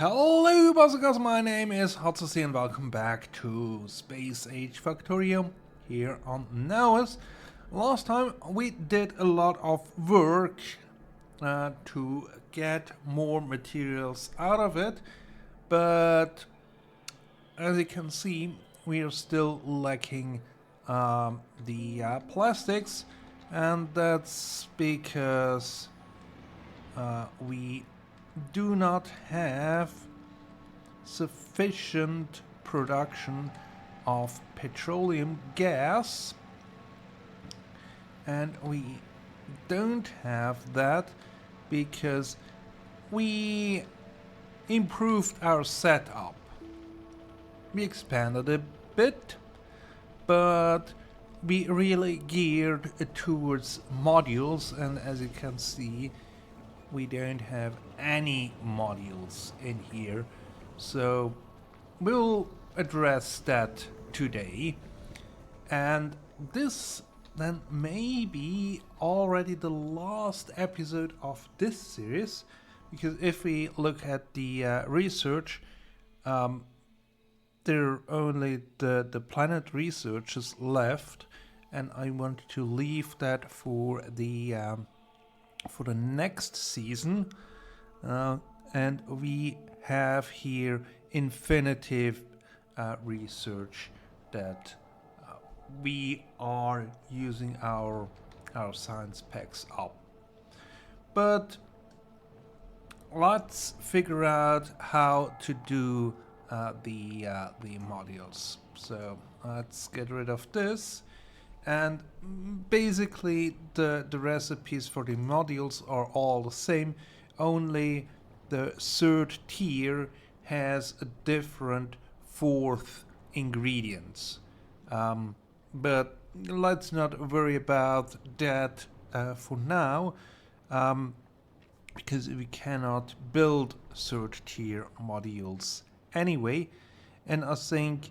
Hello Buzzers, my name is Hotsusi and welcome back to Space Age Factorio here on Nauvis. Last time we did a lot of work to get more materials out of it, but as you can see we are still lacking the plastics, and that's because we do not have sufficient production of petroleum gas, and we don't have that because we improved our setup. We expanded a bit, but we really geared towards modules, and as you can see we don't have any modules in here, so we'll address that today. And this then may be already the last episode of this series, because if we look at the research, there are only the planet researches left, and I want to leave that for the next season, and we have here infinitive research that we are using our science packs up. But let's figure out how to do the modules. So let's get rid of this. And basically the recipes for the modules are all the same, only the third tier has a different fourth ingredients. But let's not worry about that for now, because we cannot build third tier modules anyway. And I think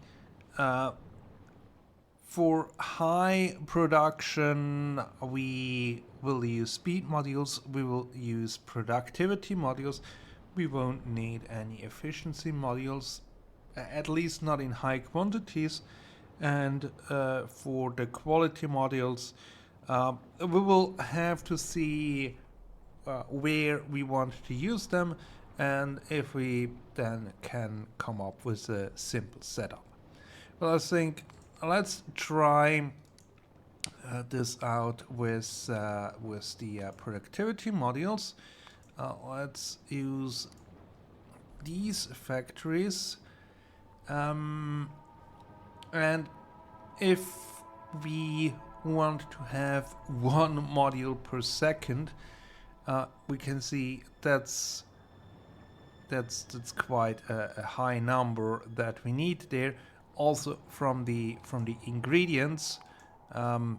for high production we will use speed modules, we will use productivity modules, we won't need any efficiency modules, at least not in high quantities. And for the quality modules, we will have to see where we want to use them, and if we then can come up with a simple setup. Well, I think let's try this out with the productivity modules. Let's use these factories, and if we want to have one module per second, we can see that's quite a high number that we need there. Also from the ingredients, and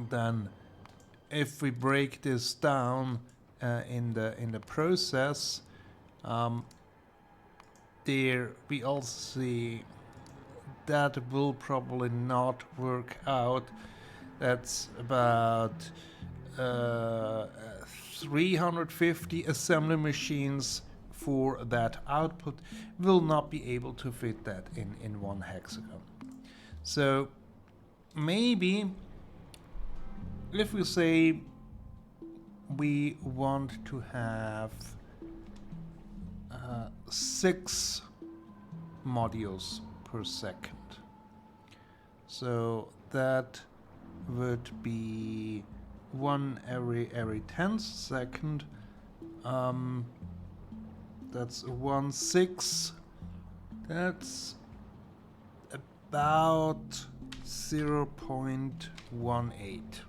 then if we break this down in the process, there we also see that will probably not work out. That's about 350 assembly machines for that output. Will not be able to fit that in one hexagon. So maybe if we say we want to have 6 modules per second, so that would be one every 10th second. That's 1/6. That's about 0.18.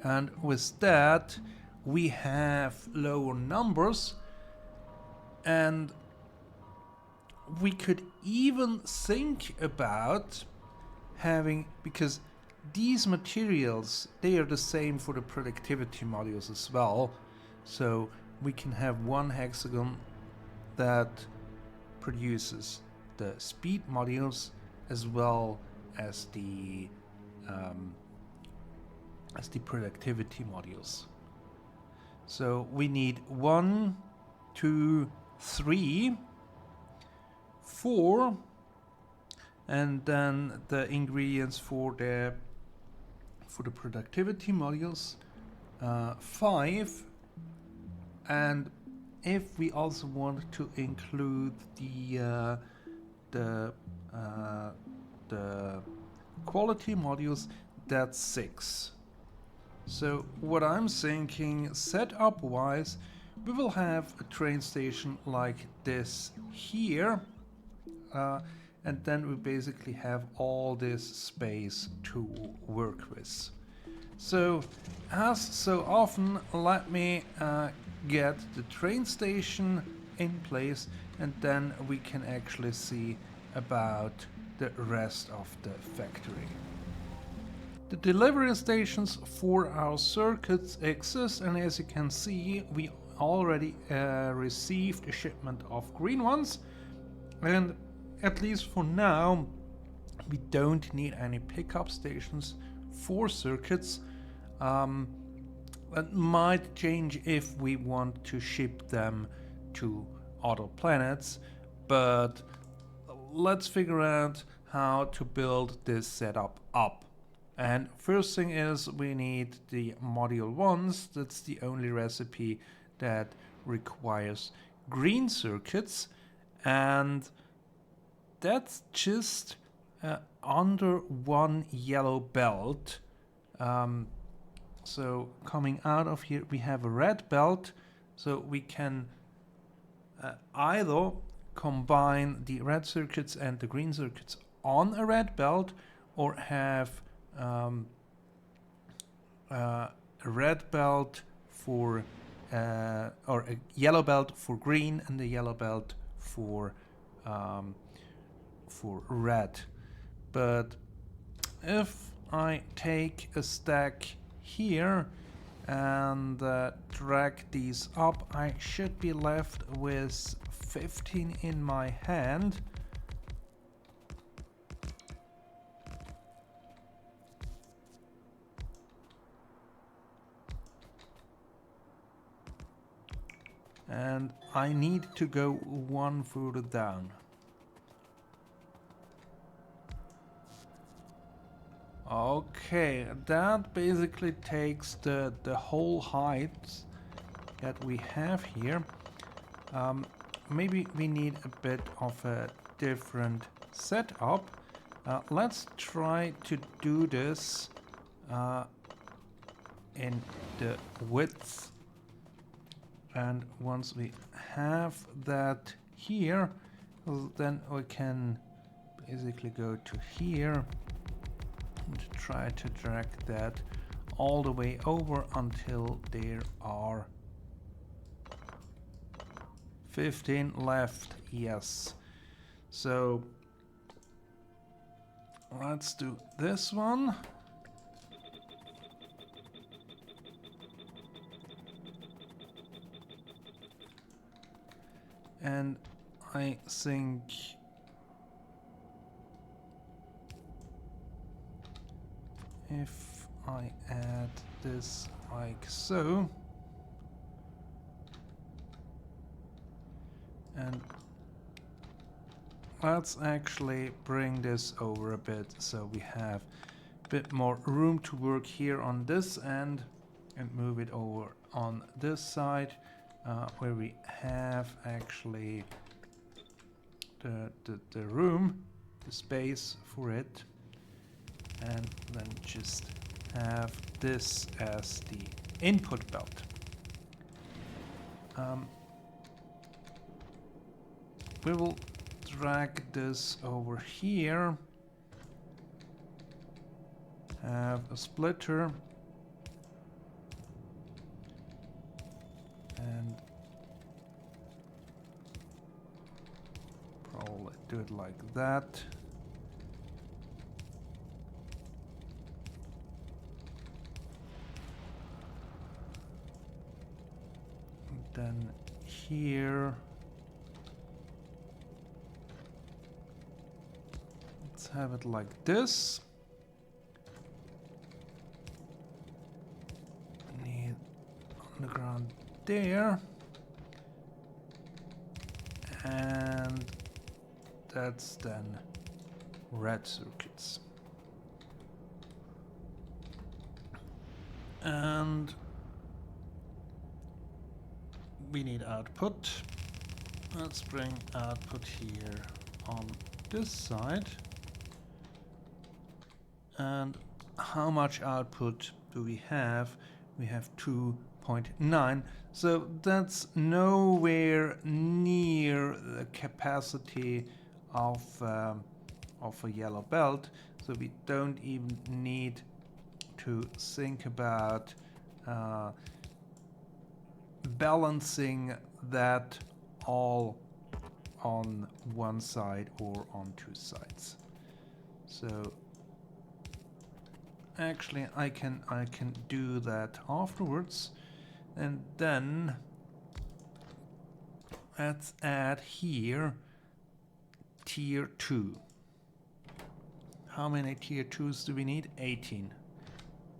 And with that we have lower numbers, and we could even think about having, because these materials, they are the same for the productivity modules as well, so we can have one hexagon that produces the speed modules as well as the productivity modules. So we need 1, 2, 3, 4, and then the ingredients for the productivity modules, 5, and if we also want to include the quality modules, that's 6. So what I'm thinking, setup wise, we will have a train station like this here, and then we basically have all this space to work with. So as so often, let me get the train station in place, and then we can actually see about the rest of the factory. The delivery stations for our circuits exist, and as you can see, we already received a shipment of green ones, and at least for now we don't need any pickup stations for circuits. That might change if we want to ship them to other planets, but let's figure out how to build this setup up. And first thing is we need the module 1s. That's the only recipe that requires green circuits, and that's just under 1 yellow belt. So coming out of here we have a red belt, so we can either combine the red circuits and the green circuits on a red belt, or have a red belt for or a yellow belt for green and a yellow belt for red. But if I take a stack here and drag these up, I should be left with 15 in my hand. And I need to go one further down. Okay, that basically takes the whole height that we have here. Maybe we need a bit of a different setup. Let's try to do this in the width. And once we have that here, then we can basically go to here and try to drag that all the way over until there are 15 left. Yes. So let's do this one. And I think if I add this like so, and let's actually bring this over a bit so we have a bit more room to work here on this end, and move it over on this side. Where we have actually the room, the space for it, and then just have this as the input belt. We will drag this over here, have a splitter, and probably do it like that. And then here, let's have it like this. underground there. And that's then red circuits. And we need output. Let's bring output here on this side. And how much output do we have? We have 2.9. So that's nowhere near the capacity of a yellow belt. So we don't even need to think about balancing that all on one side or on two sides. So actually I can do that afterwards. And then let's add here tier 2. How many tier 2s do we need? 18.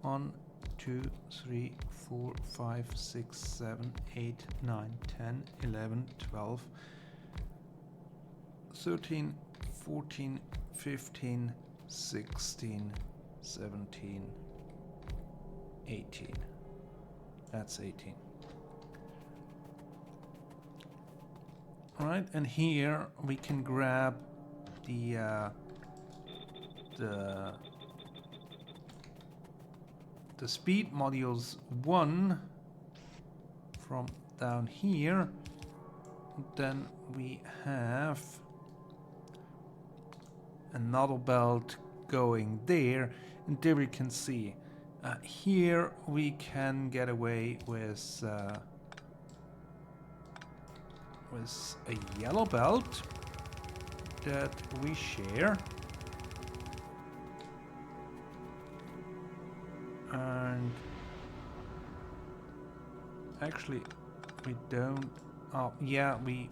1, 2, 3, 4, 5, 6, 7, 8, 9, 10, 11, 12, 13, 14, 15, 16, 17, 18. That's 18. All right, and here we can grab the speed modules 1 from down here. Then we have another belt going there, and there we can see here we can get away with a yellow belt that we share. And actually we don't, oh yeah, we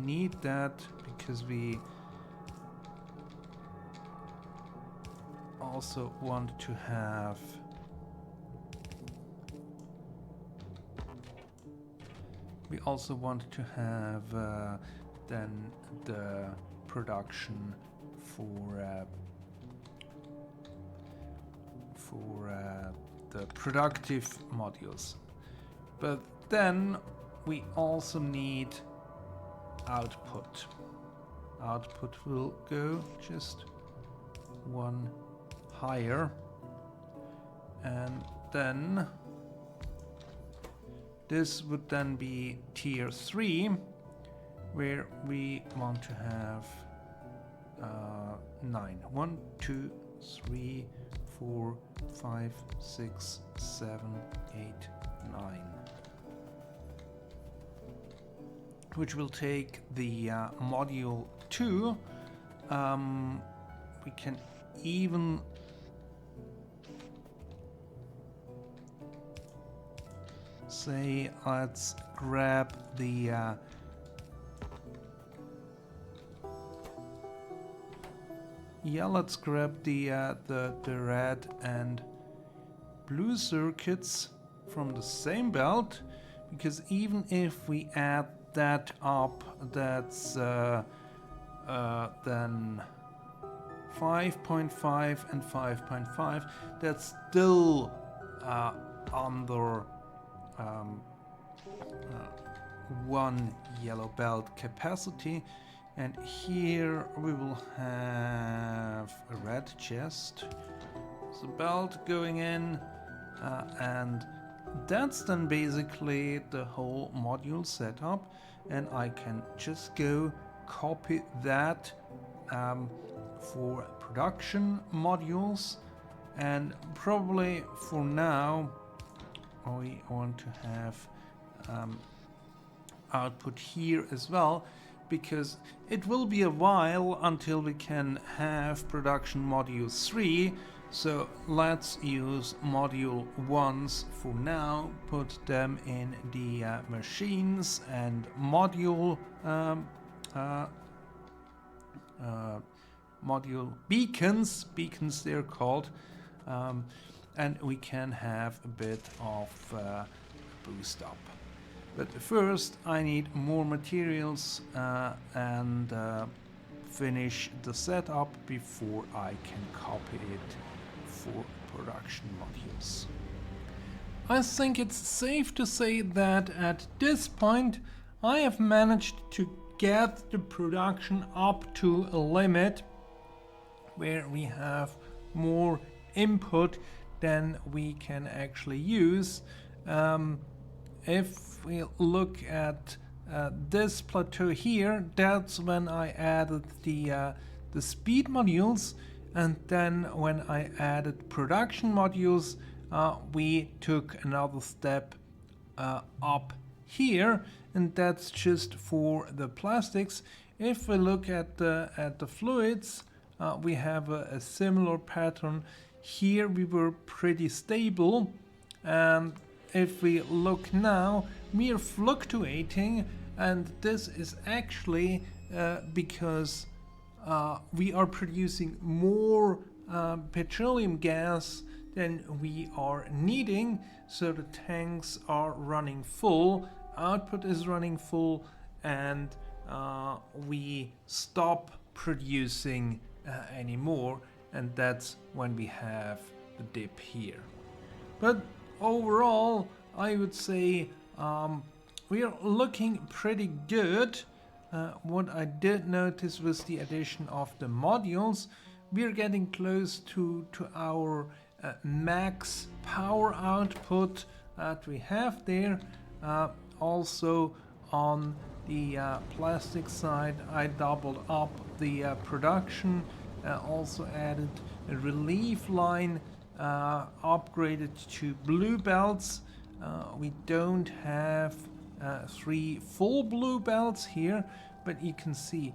need that because we also want to have then the production for the productive modules. But then we also need output. Output will go just one higher, and then this would then be tier 3, where we want to have 9. 1, 2, 3, 4, 5, 6, 7, 8, 9. Which will take the module 2. We can even say, let's grab the let's grab the red and blue circuits from the same belt, because even if we add that up, that's then 5.5 and 5.5. That's still under one yellow belt capacity. And here we will have a red chest, the belt going in, and that's then basically the whole module setup. And I can just go copy that for production modules, and probably for now we want to have output here as well, because it will be a while until we can have production module 3. So let's use module 1s for now, put them in the machines, and module module beacons they're called, and we can have a bit of boost up. But first I need more materials and finish the setup before I can copy it for production modules. I think it's safe to say that at this point I have managed to get the production up to a limit where we have more input than we can actually use. If we look at this plateau here, that's when I added the speed modules, and then when I added production modules, we took another step up here, and that's just for the plastics. If we look at the fluids, we have a similar pattern. Here we were pretty stable, and if we look now, we are fluctuating, and this is actually because we are producing more petroleum gas than we are needing, so the tanks are running full, output is running full, and we stop producing anymore, and that's when we have the dip here. But overall, I would say we are looking pretty good. What I did notice was the addition of the modules. We are getting close to our max power output that we have there. Also on the plastic side, I doubled up the production, also added a relief line, upgraded to blue belts. We don't have 3 full blue belts here, but you can see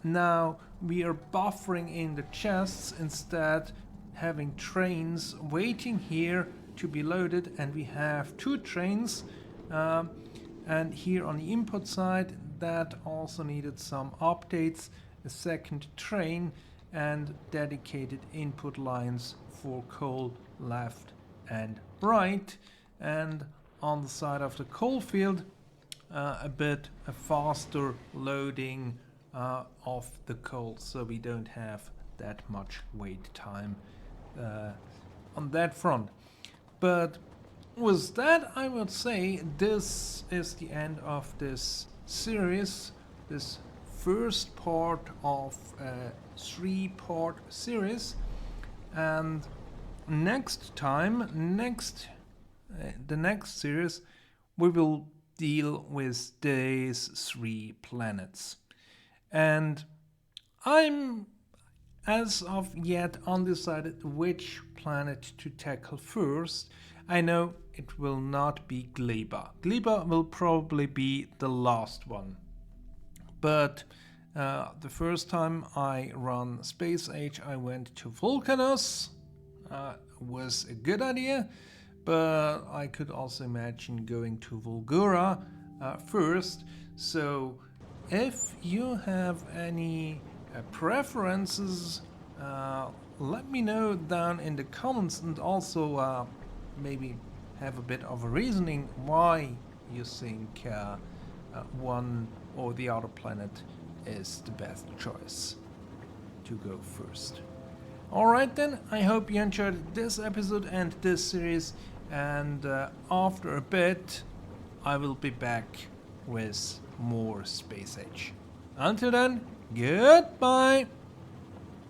now we are buffering in the chests, instead having trains waiting here to be loaded, and we have 2 trains. And here on the input side, that also needed some updates, a second train and dedicated input lines for coal left and right. And on the side of the coal field, a faster loading of the coal, so we don't have that much wait time on that front. But with that, I would say this is the end of this series, this first part of a 3-part series. And next time, the next series, we will deal with these 3 planets. And I'm as of yet undecided which planet to tackle first. I know it will not be Gleba. Gleba will probably be the last one. But the first time I run Space Age, I went to Vulcanus. Was a good idea, but I could also imagine going to Volgura first. So if you have any preferences, let me know down in the comments, and also maybe have a bit of a reasoning why you think one or the other planet is the best choice to go first. Alright then, I hope you enjoyed this episode and this series, and after a bit I will be back with more Space Age. Until then, goodbye!